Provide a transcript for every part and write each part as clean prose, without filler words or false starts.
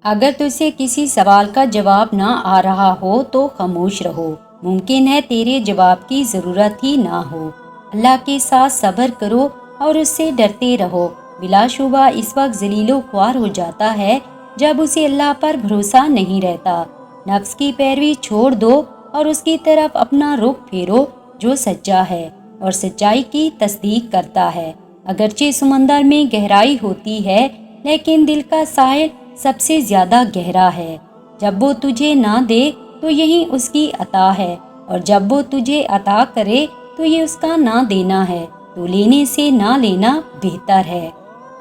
اگر تجھے کسی سوال کا جواب نہ آ رہا ہو تو خاموش رہو، ممکن ہے تیرے جواب کی ضرورت ہی نہ ہو۔ اللہ کے ساتھ صبر کرو اور اس سے ڈرتے رہو۔ بلا شبہ اس وقت ذلیل و خوار ہو جاتا ہے جب اسے اللہ پر بھروسہ نہیں رہتا۔ نفس کی پیروی چھوڑ دو اور اس کی طرف اپنا رخ پھیرو جو سچا ہے اور سچائی کی تصدیق کرتا ہے۔ اگرچہ سمندر میں گہرائی ہوتی ہے لیکن دل کا ساحل سب سے زیادہ گہرا ہے۔ جب وہ تجھے نہ دے تو یہی اس کی عطا ہے، اور جب وہ تجھے عطا کرے تو یہ اس کا نہ دینا ہے، تو لینے سے نہ لینا بہتر ہے۔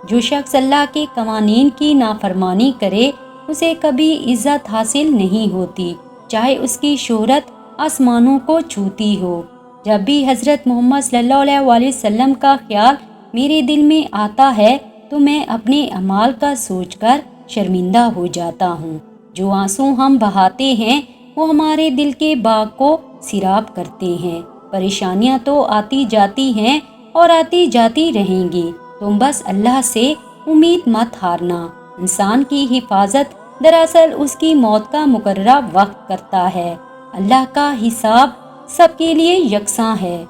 جو شخص اللہ کے قوانین کی نافرمانی کرے اسے کبھی عزت حاصل نہیں ہوتی، چاہے اس کی شہرت آسمانوں کو چھوتی ہو۔ جب بھی حضرت محمد صلی اللہ علیہ وسلم کا خیال میرے دل میں آتا ہے تو میں اپنے اعمال کا سوچ کر شرمندہ ہو جاتا ہوں۔ جو آنسو ہم بہاتے ہیں وہ ہمارے دل کے باغ کو سیراب کرتے ہیں۔ پریشانیاں تو آتی جاتی ہیں اور آتی جاتی رہیں گی، تم بس اللہ سے امید مت ہارنا۔ انسان کی حفاظت دراصل اس کی موت کا مقررہ وقت کرتا ہے۔ اللہ کا حساب سب کے لیے یکساں ہے۔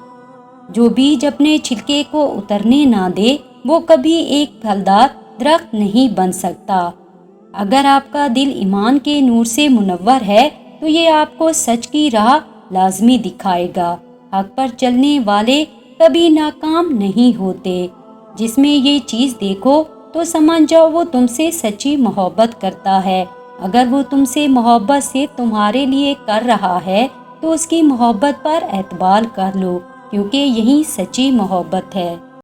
جو بیج اپنے چھلکے کو اترنے نہ دے وہ کبھی ایک پھلدار درخت نہیں بن سکتا۔ اگر آپ کا دل ایمان کے نور سے منور ہے تو یہ آپ کو سچ کی راہ لازمی دکھائے گا۔ حق پر چلنے والے کبھی ناکام نہیں ہوتے۔ جس میں یہ چیز دیکھو تو سمجھ جاؤ وہ تم سے سچی محبت کرتا ہے۔ اگر وہ تم سے محبت سے تمہارے لیے کر رہا ہے تو اس کی محبت پر اعتبار کر لو، کیونکہ یہی سچی محبت ہے۔